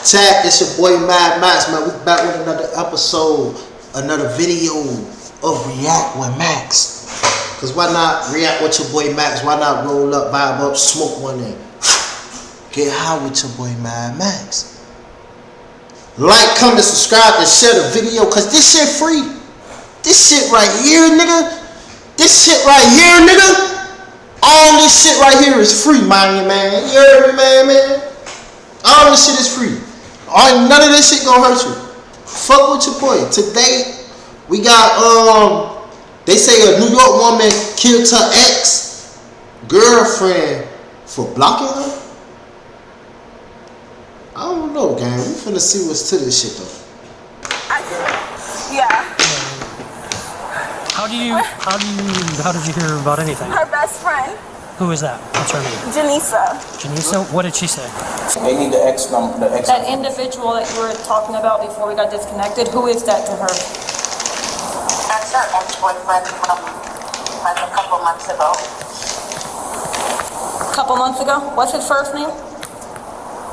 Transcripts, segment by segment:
Tag, it's your boy Mad Max, man. We back with another episode, another video of React with Max. Cause why not react with your boy Max? Why not roll up, vibe up, smoke one in, get high with your boy Mad Max. Like, comment, subscribe, and share the video, cause this shit free. This shit right here, nigga. This shit right here, nigga. All this shit right here is free, man. You heard me, man. All this shit is free. None of this shit gonna hurt you. Fuck with your boy. Today, we got, they say a New York woman killed her ex-girlfriend for blocking her. I don't know, gang. We finna see what's to this shit, though. Yeah. How did you hear about anything? Her best friend. Who is that? What's her name? Janisa. Janisa? What did she say? They need the ex number. That individual that you were talking about before we got disconnected, who is that to her? That's her ex-boyfriend from like a couple months ago. A couple months ago? What's his first name?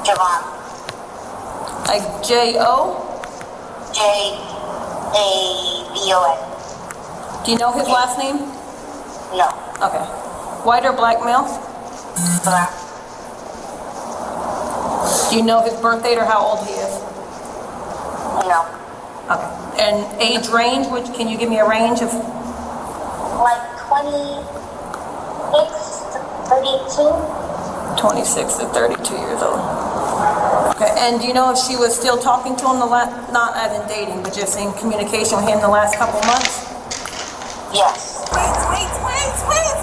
Javon. Like J-O? J-A-V-O-N. Do you know his last name? No. Okay. White or black male? Black. Do you know his birth date or how old he is? No. Okay. And age range, can you give me a range of? Like 26 to 32. 26 to 32 years old. Okay, and do you know if she was still talking to him not as in dating, but just in communication with him the last couple months? Yes. Wait.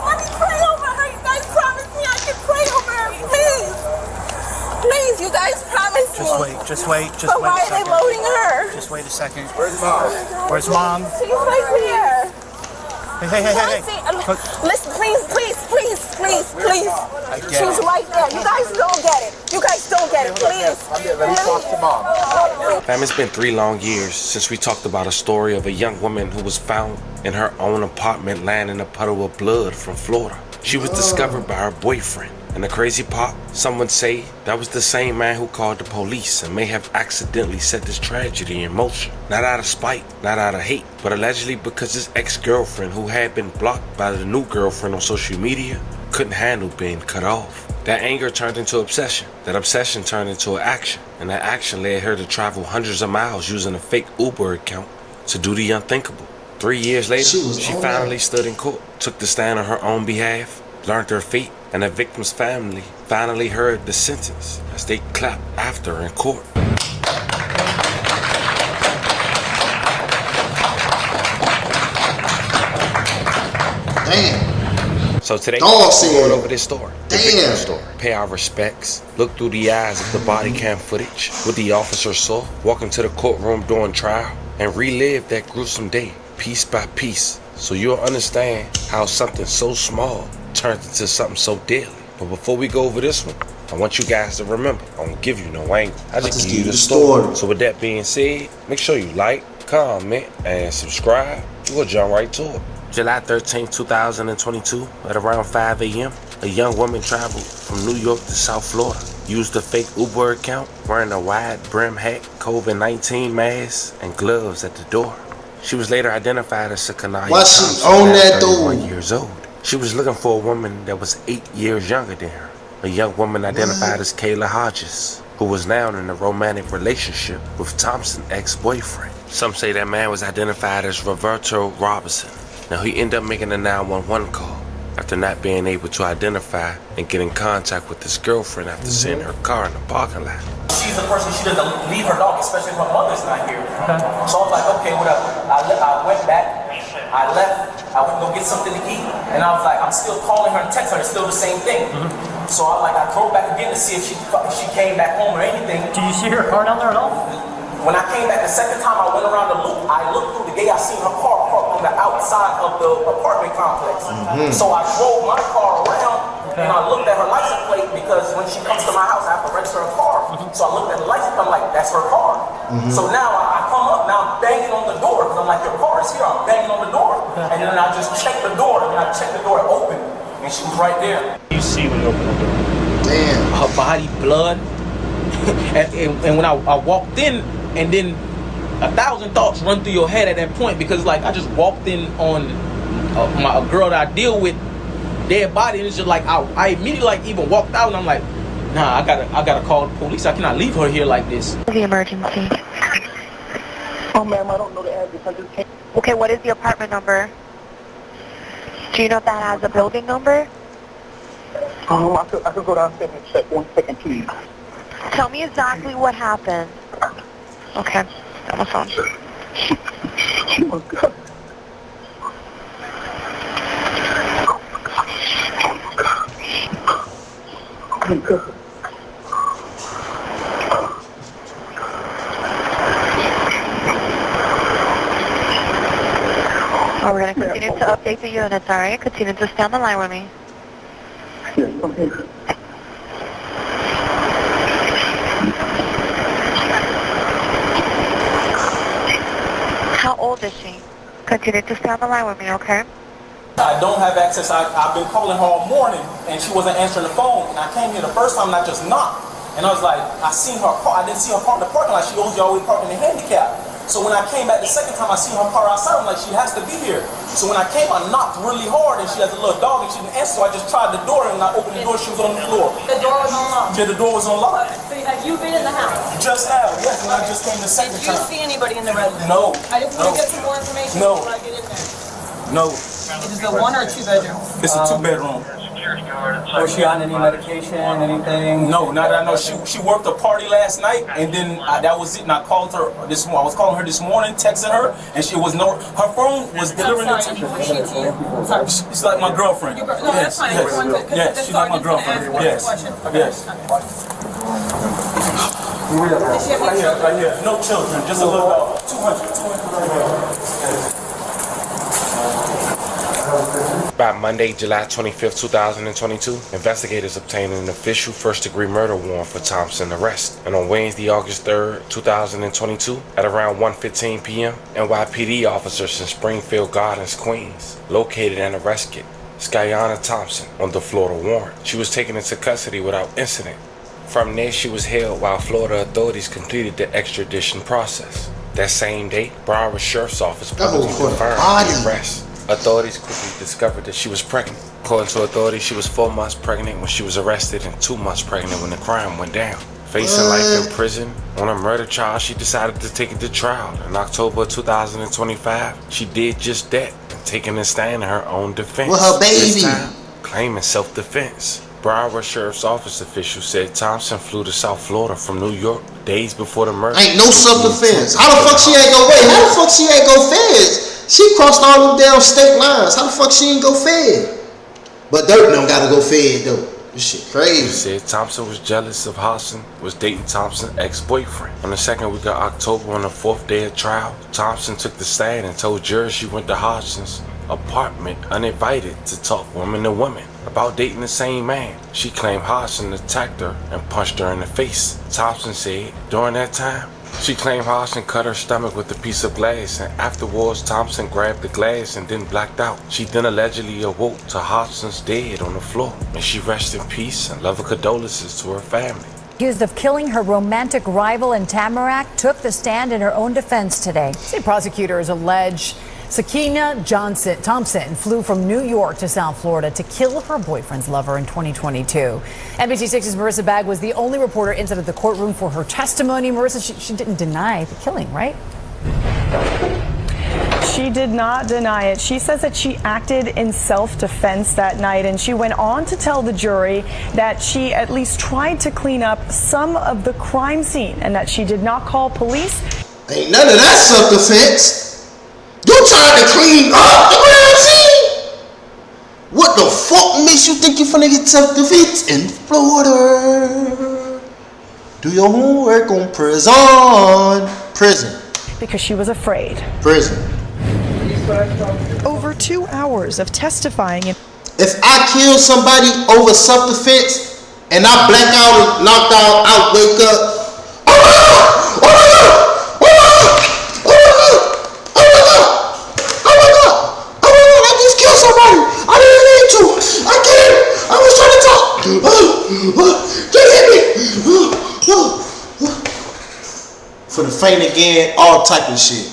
Let me pray over her. You guys promise me I can pray over her. Please, you guys promise me. Just wait. But why are they loading her? Just wait a second. Where's mom? Where's mom? She's right here. Hey. Listen, please. She's right there. You guys don't get it. Please. Let me talk to mom. Fam, it's been 3 long years since we talked about a story of a young woman who was found in her own apartment lying in a puddle of blood from Florida. She was discovered by her boyfriend. And the crazy part, someone say that was the same man who called the police and may have accidentally set this tragedy in motion. Not out of spite, not out of hate, but allegedly because his ex-girlfriend, who had been blocked by the new girlfriend on social media, couldn't handle being cut off. That anger turned into obsession. That obsession turned into an action. And that action led her to travel hundreds of miles using a fake Uber account to do the unthinkable. 3 years later, she finally stood in court, took the stand on her own behalf, learned her fate, and the victim's family finally heard the sentence as they clapped after her in court. Damn. So today, we're going over this story, the victim story, pay our respects, look through the eyes of the body cam footage, what the officer saw, walk into the courtroom during trial, and relive that gruesome day, piece by piece, so you'll understand how something so small turns into something so deadly. But before we go over this one, I want you guys to remember, I don't give you no angle. I just give you the story. So with that being said, make sure you like, comment, and subscribe. We'll jump right to it. July 13, 2022, at around 5 a.m., a young woman traveled from New York to South Florida, used a fake Uber account, wearing a wide brim hat, COVID-19 mask, and gloves at the door. She was later identified as Sakanaya Thompson, 31 years old. She was looking for a woman that was 8 years younger than her. A young woman identified as Kayla Hodges, who was now in a romantic relationship with Thompson's ex-boyfriend. Some say that man was identified as Roberto Robinson. Now he ended up making a 911 call after not being able to identify and get in contact with his girlfriend after seeing her car in the parking lot. She's the person, she doesn't leave her dog, especially if her mother's not here. Okay. So I was like, okay, whatever. I went back, I left, I went to go get something to eat, and I was like, I'm still calling her and texting her, it's still the same thing. So I drove back again to see if she came back home or anything. Did you see her car down there at all? When I came back the second time, I went around the loop. I looked through the gate. I seen her car parked on the outside of the apartment complex. So I drove my car around and I looked at her license plate because when she comes to my house, I have to register her car. So I looked at the license plate. I'm like, that's her car. So now I come up. Now I'm banging on the door because I'm like, your car is here. I'm banging on the door, and then I just check the door. And I check the door open, and she was right there. You see when you open the door. Damn. Her body, blood, and when I walked in, and then 1,000 thoughts run through your head at that point, because like I just walked in on a girl that I deal with, dead body, and it's just like I immediately like even walked out, and I'm like, nah, I gotta call the police. I cannot leave her here like this. The emergency. Oh, ma'am, I don't know the address. I just came. Okay, what is the apartment number? Do you know if that has a building number? I could go downstairs and check. 1 second, please. Tell me exactly what happened. Okay, on the phone. Oh, my God. Oh, my God. Oh, we're going to continue to update the units, all right? Continue to stay on the line with me. Yes, I'm here. How old is she? Continue to stay on the line with me, okay? I don't have access. I've been calling her all morning, and she wasn't answering the phone. And I came here the first time, and I just knocked. And I was like, I seen her car. I didn't see her car in the parking lot. She always parking in the handicap. So when I came back the second time, I seen her car outside. I'm like, she has to be here. So when I came, I knocked really hard, and she has a little dog, and she didn't answer. So I just tried the door, and when I opened the door, she was on the floor. The door was unlocked. Yeah, the door was unlocked. So have you been in the house? Just now, yes, and I just came the second Did you time. see anybody in the residence? No. I just want to get some more information before I get in there. No. Is it a 1 or 2 bedroom? It's a 2-bedroom. Was she on any medication, anything? No, not that I know. She worked a party last night, and then that was it. And I called her this morning. I was calling her this morning, texting her, and she was her phone was delivering it to me. Sorry. She's like my girlfriend. No, that's fine. Yes, she's like my girlfriend. Yes, yes. Right here. No children, just a little dog. 200. By Monday, July 25th, 2022, investigators obtained an official first-degree murder warrant for Thompson's arrest. And on Wednesday, August 3rd, 2022, at around 1:15 p.m., NYPD officers in Springfield Gardens, Queens, located and arrested Skyana Thompson on the Florida warrant. She was taken into custody without incident. From there, she was held while Florida authorities completed the extradition process. That same day, Broward Sheriff's Office publicly confirmed the arrest. Authorities quickly discovered that she was pregnant. According to authorities, she was 4 months pregnant when she was arrested and 2 months pregnant when the crime went down. Facing life in prison on a murder charge, she decided to take it to trial. In October 2025, she did just that, taking a stand in her own defense. With her baby. This time, claiming self-defense. Broward Sheriff's Office officials said Thompson flew to South Florida from New York days before the murder. Ain't no self-defense. How the fuck she ain't go wait? How the fuck she ain't go feds? She crossed all them damn state lines. How the fuck she ain't go fed? But Dirt don't gotta go fed though. This shit crazy. She said Thompson was jealous of Hodgson, was dating Thompson's ex-boyfriend. On the 2nd week of October, on the 4th day of trial, Thompson took the stand and told jurors she went to Hodgson's apartment uninvited to talk woman to woman about dating the same man. She claimed Hodgson attacked her and punched her in the face. Thompson said during that time, she claimed Hodgson cut her stomach with a piece of glass, and afterwards Thompson grabbed the glass and then blacked out. She then allegedly awoke to Hodgson's dead on the floor. May she rest in peace and love and condolences to her family. Accused of killing her romantic rival in Tamarack, took the stand in her own defense today. State prosecutors allege Sakina Thompson flew from New York to South Florida to kill her boyfriend's lover in 2022. NBC6's Marissa Bagg was the only reporter inside the courtroom for her testimony. Marissa, she didn't deny the killing, right? She did not deny it. She says that she acted in self-defense that night, and she went on to tell the jury that she at least tried to clean up some of the crime scene and that she did not call police. Ain't none of that self-defense. You trying to clean up the crime scene? What the fuck makes you think you're finna get self-defense in Florida? Do your homework on prison. Because she was afraid. Prison. Over 2 hours of testifying. If I kill somebody over self-defense and I black out, knocked out, I wake up. Don't hit me! finna faint again, all type of shit.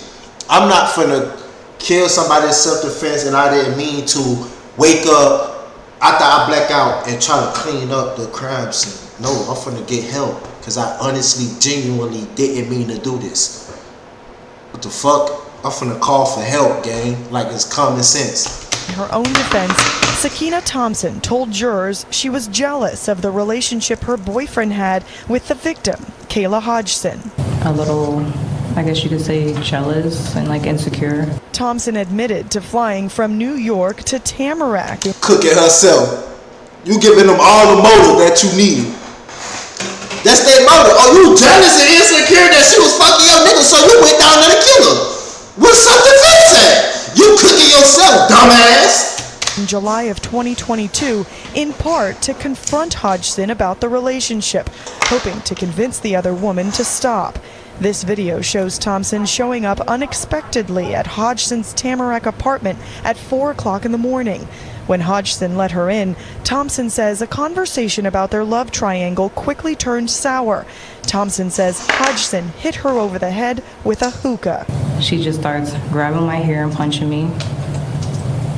I'm not finna kill somebody in self-defense and I didn't mean to wake up after I black out and try to clean up the crime scene. No, I'm finna get help because I honestly, genuinely didn't mean to do this. What the fuck? I'm finna call for help, gang, like it's common sense. In her own defense, Sakina Thompson told jurors she was jealous of the relationship her boyfriend had with the victim, Kayla Hodgson. A little, I guess you could say, jealous and like insecure. Thompson admitted to flying from New York to Tamarack. Cooking herself. You giving them all the motive that you need. That's their motive. Oh, you jealous and insecure that she was fucking your nigga, so you went down there to kill her. What's self-defense at? You cooking yourself, dumbass. In July of 2022, in part to confront Hodgson about the relationship, hoping to convince the other woman to stop. This video shows Thompson showing up unexpectedly at Hodgson's Tamarack apartment at 4 o'clock in the morning. When Hodgson let her in, Thompson says a conversation about their love triangle quickly turned sour. Thompson says Hodgson hit her over the head with a hookah. She just starts grabbing my hair and punching me.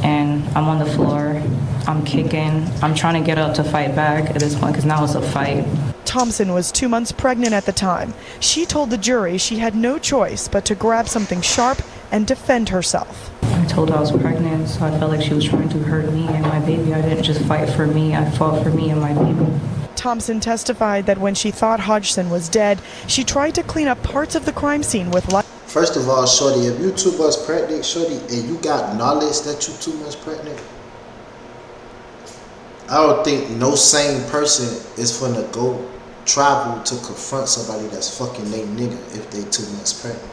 And I'm on the floor. I'm kicking. I'm trying to get up to fight back at this point because now it's a fight. Thompson was 2 months pregnant at the time. She told the jury she had no choice but to grab something sharp and defend herself. I told her I was pregnant, so I felt like she was trying to hurt me and my baby. I didn't just fight for me, I fought for me and my baby. Thompson testified that when she thought Hodgson was dead, she tried to clean up parts of the crime scene with light. First of all, shorty, if you 2 months pregnant, shorty, and you got knowledge that you 2 months pregnant, I don't think no sane person is finna go travel to confront somebody that's fucking they nigga if they 2 months pregnant.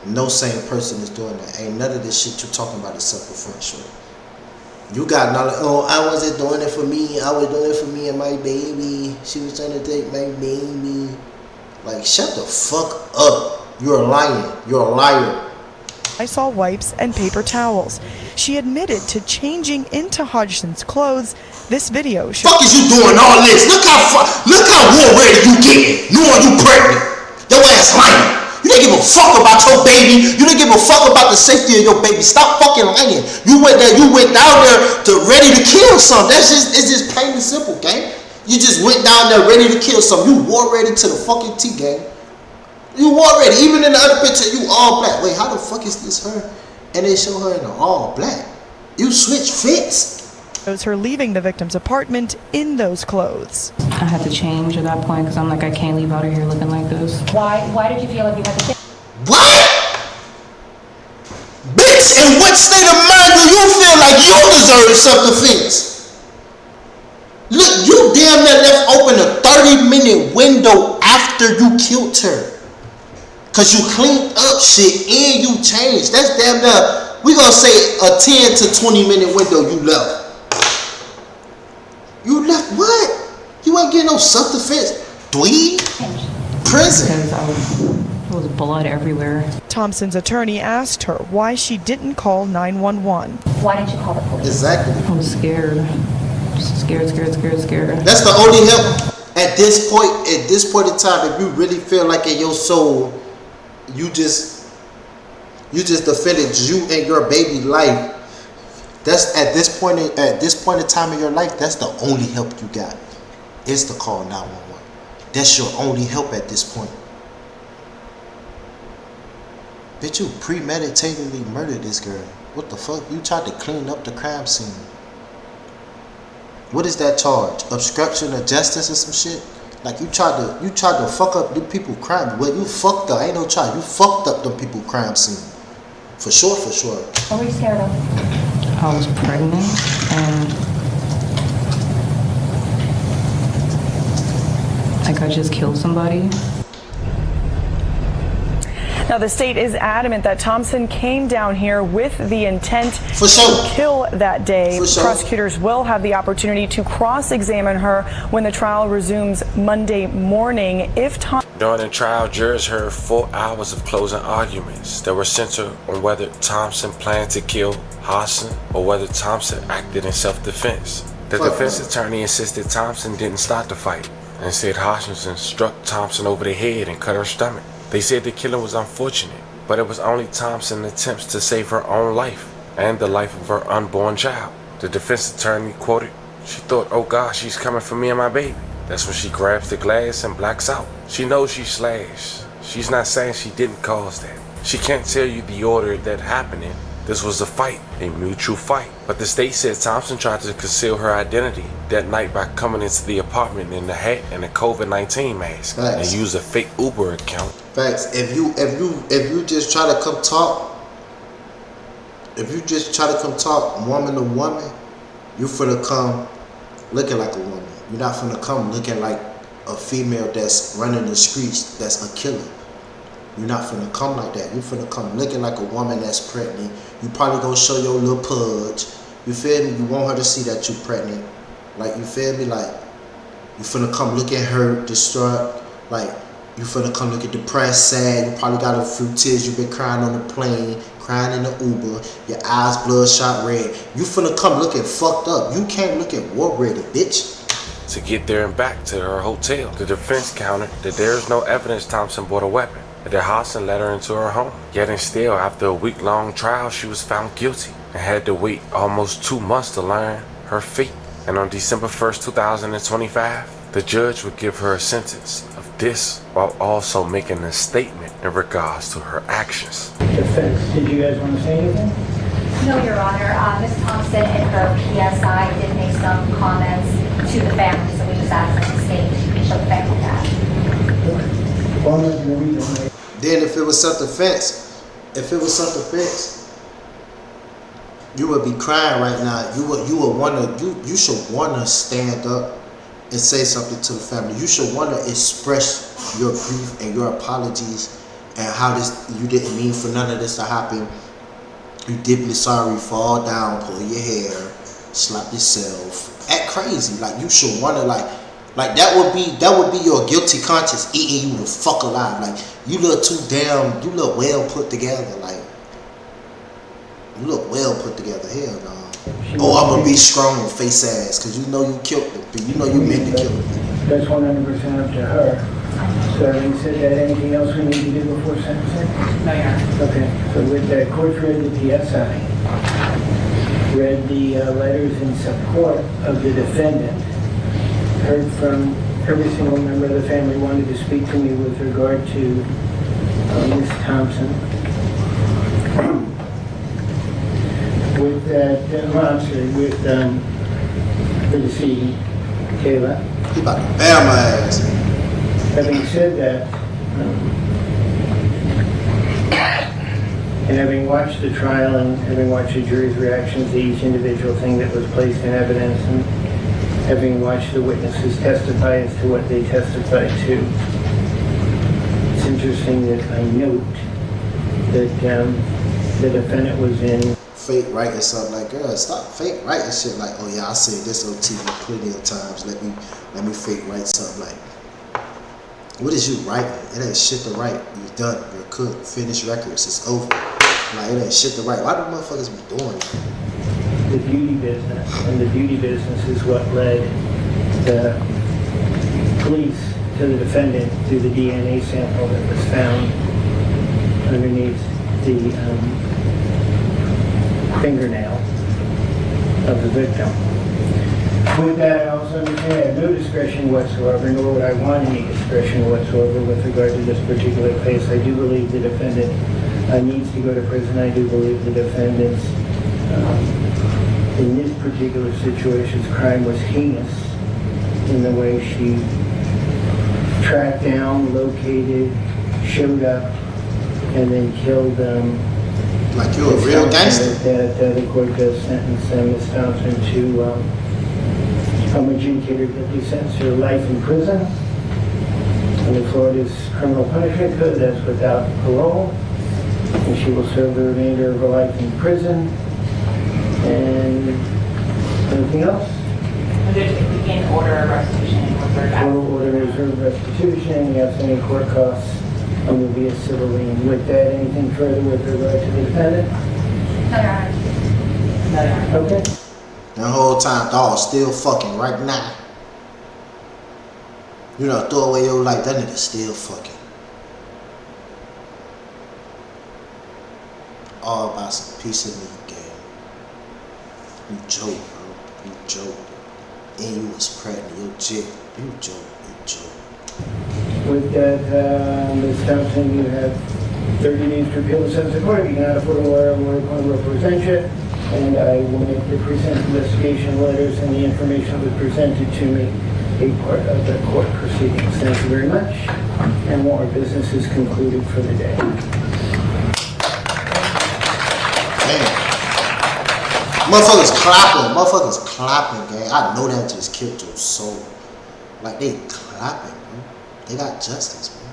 No sane person is doing that. Ain't none of this shit you talking about is self-defense, shorty. You got knowledge. Oh, I wasn't doing it for me. I was doing it for me and my baby. She was trying to take my baby. Like, shut the fuck up. You're lying. You're a liar. Lysol wipes and paper towels. She admitted to changing into Hodgson's clothes. This video shows. Fuck is you doing all this? Look how war ready you getting. Knowing you pregnant. Your ass lying. You didn't give a fuck about your baby. You didn't give a fuck about the safety of your baby. Stop fucking lying. You went down there to ready to kill something. It's just plain and simple, gang. You just went down there ready to kill something. You war ready to the fucking T, gang. You war ready. Even in the other picture, you all black. Wait, how the fuck is this her? And they show her in the all black. You switch fits. Shows her leaving the victim's apartment in those clothes. I had to change at that point because I'm like, I can't leave out of here looking like this. Why did you feel like you had to change? What? Bitch, in what state of mind do you feel like you deserve self-defense? Look, you damn near left open a 30-minute window after you killed her. Cause you cleaned up shit and you changed. That's damn near, we gonna say a 10 to 20 minute window you left. You left what? You ain't getting no self-defense. Dweeb? Prison. There was blood everywhere. Thompson's attorney asked her why she didn't call 911. Why didn't you call the police? Exactly. I was scared. Scared. That's the only help at this point in time. If you really feel like in your soul, you just defended you and your baby life. That's at this point in time in your life, that's the only help you got. Is to call 911. That's your only help at this point. Bitch, you premeditatedly murdered this girl. What the fuck? You tried to clean up the crime scene. What is that charge? Obstruction of justice or some shit? Like you tried to fuck up them people crime. Well, you fucked up. Ain't no charge. You fucked up them people crime scene. For sure. What were you scared of? I was pregnant and like I just killed somebody. Now, the state is adamant that Thompson came down here with the intent to kill that day. Prosecutors will have the opportunity to cross-examine her when the trial resumes Monday morning. During the trial, jurors heard 4 hours of closing arguments that were centered on whether Thompson planned to kill Hodgson or whether Thompson acted in self-defense. The defense attorney insisted Thompson didn't start the fight, and said Hutchinson struck Thompson over the head and cut her stomach. They said the killing was unfortunate, but it was only Thompson's attempts to save her own life and the life of her unborn child. The defense attorney quoted, "She thought, oh gosh, she's coming for me and my baby." That's when she grabs the glass and blacks out. She knows she's slashed. She's not saying she didn't cause that. She can't tell you the order that happened in. This was a fight, a mutual fight. But the state said Thompson tried to conceal her identity that night by coming into the apartment in the hat and a COVID-19 mask. Facts. And used a fake Uber account. Facts. If you just try to come talk, woman to woman, you finna come looking like a woman. You're not finna come looking like a female that's running the streets, that's a killer. You're not finna come like that. You're finna come looking like a woman that's pregnant. You probably gonna show your little pudge. You feel me? You want her to see that you're pregnant. Like, you feel me? Like, you finna come looking hurt, distraught. Like, you finna come looking depressed, sad. You probably got a few tears. You've been crying on the plane, crying in the Uber. Your eyes bloodshot red. You finna come looking fucked up. You can't look at war ready, bitch. To get there and back to her hotel, the defense countered that there is no evidence Thompson bought a weapon, and that Hodson led her into her home. Yet and still, after a week-long trial, she was found guilty and had to wait almost 2 months to learn her fate. And on December 1st, 2025, the judge would give her a sentence of this while also making a statement in regards to her actions. Defense, did you guys want to say anything? No, Your Honor. Ms. Thompson in her PSI did make some comments to the family, so we just asked her to state the fact of that. Then if it was self-defense, you would be crying right now. You should wanna stand up and say something to the family. You should wanna express your grief and your apologies and how you didn't mean for none of this to happen. You deeply sorry, fall down, pull your hair, slap yourself, act crazy. Like, you should wanna like that would be your guilty conscience eating you the fuck alive. Like, you look well put together. Like, you look well put together. Hell no. Oh, I'm gonna be strong and face ass because you know you killed it, but you know you meant to kill it. That's 100% up to her. So having said that, anything else we need to do before sentencing? No, Your Honor. Okay, so with that, court read the PSI, read the letters in support of the defendant, heard from every single member of the family wanted to speak to me with regard to Ms. Thompson. With that, with the decedent, Kayla. He about to bear my ass. Having said that, and having watched the trial and having watched the jury's reactions to each individual thing that was placed in evidence, and having watched the witnesses testify as to what they testified to, it's interesting that I note that the defendant was in fake writing something. Like, girl, stop fake writing shit. Like, oh yeah, I said this on TV plenty of times. Let me fake write something. Like, what is you writing? It ain't shit to write. You're done. You're cooked. Finished records. It's over. Like, it ain't shit to write. Why do motherfuckers be doing that? the beauty business, and the beauty business is what led the police to the defendant through the DNA sample that was found underneath the fingernail of the victim. With that, I also understand I have no discretion whatsoever, nor would I want any discretion whatsoever with regard to this particular case. I do believe the defendant needs to go to prison. I do believe the defendant's, in this particular situation's crime was heinous in the way she tracked down, located, showed up, and then killed like you're a real gangster. That the court does sentence Ms. Thompson to adjudicated guilty sentence to life in prison. Under Florida's criminal punishment code, that's without parole. And she will serve the remainder of her life in prison. And anything else? In order of restitution. Order reserve restitution, the outstanding court costs will be a civil lien. With that, anything further with regard to the defendant? No, Your Honor. No, Your Honor. Okay. The whole time, dog, still fucking right now. You know, throw away your life, that nigga still fucking. All about some piece of meat, gang. You joke, bro. You joke. And you was pregnant, you joke. You joke, you joke. With that, Ms. Thompson, you have 30 days to appeal the sentence of court. If you cannot afford a lawyer, will represent you. And I will make the present investigation letters and the information that was presented to me a part of the court proceedings. Thank you very much. And more business is concluded for the day. Damn. Motherfuckers clapping, gang. I know that just killed your soul. Like, they clapping, bro. They got justice, bro.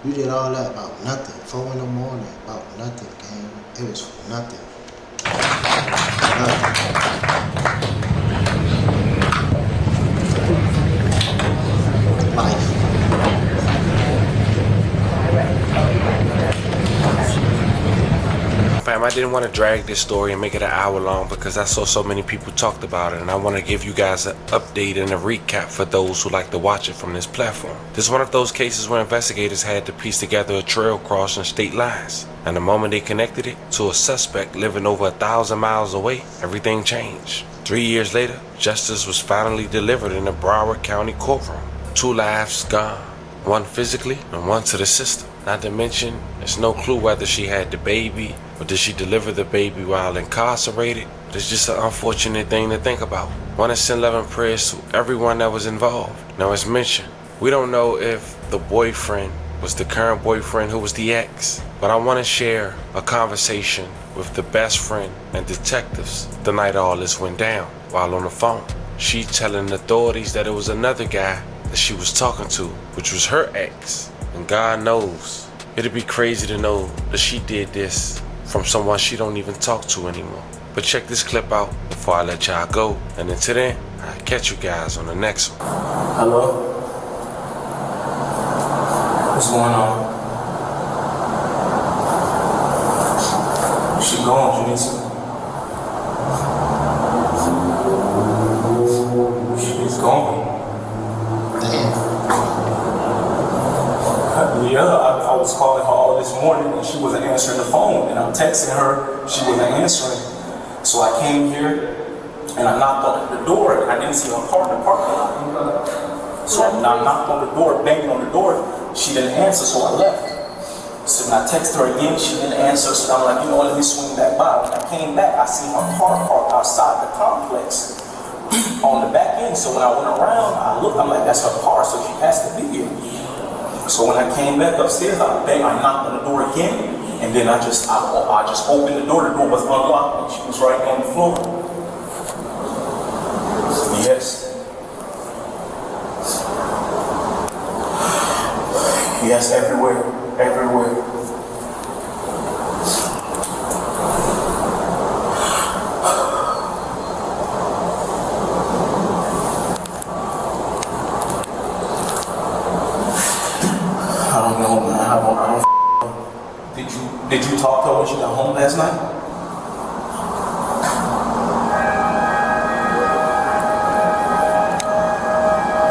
You did all that about nothing. 4 in the morning, about nothing, gang. It was for nothing. Life. Fam, I didn't want to drag this story and make it an hour long because I saw so many people talked about it, and I want to give you guys an update and a recap for those who like to watch it from this platform. This is one of those cases where investigators had to piece together a trail crossing state lines, and the moment they connected it to a suspect living over 1,000 miles away, everything changed. 3 years later, justice was finally delivered in the Broward County courtroom. 2 lives gone, one physically and one to the system. Not to mention, there's no clue whether she had the baby or did she deliver the baby while incarcerated. But it's just an unfortunate thing to think about. I want to send love and prayers to everyone that was involved. Now, as mentioned, we don't know if the boyfriend was the current boyfriend who was the ex, but I want to share a conversation with the best friend and detectives the night all this went down. While on the phone, she telling authorities that it was another guy that she was talking to, which was her ex. And God knows, it'd be crazy to know that she did this from someone she don't even talk to anymore. But check this clip out before I let y'all go. And until then, I'll catch you guys on the next one. Hello? What's going on? She gone, Janisa. She's gone. Yeah, I was calling her all this morning and she wasn't answering the phone, and I'm texting her, she wasn't answering. So I came here and I knocked on the door and I didn't see her car in the parking lot. So I knocked on the door, banged on the door, she didn't answer, so I left. So when I texted her again, she didn't answer, so I'm like, you know what, let me swing back by. When I came back, I seen her car parked outside the complex on the back end. So when I went around, I looked, I'm like, that's her car, so she has to be here. So when I came back upstairs, I knocked on the door again, and then I just opened the door was unlocked, and she was right on the floor. Yes. Yes, everywhere. I don't know, man. I don't Did you talk to her when she got home last night?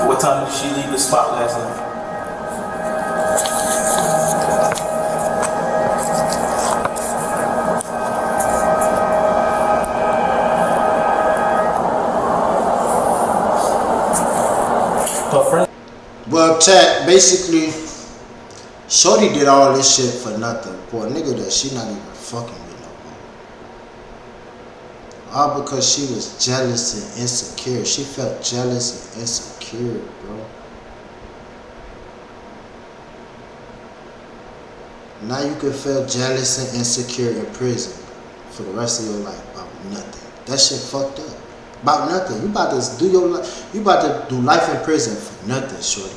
What time did she leave the spot last night? Well, chat, basically, Shorty did all this shit for nothing for a nigga that she not even fucking with no more. All because she was jealous and insecure. She felt jealous and insecure, bro. Now you can feel jealous and insecure in prison for the rest of your life about nothing. That shit fucked up. About nothing. You about to do your life. You about to do life in prison for nothing, Shorty.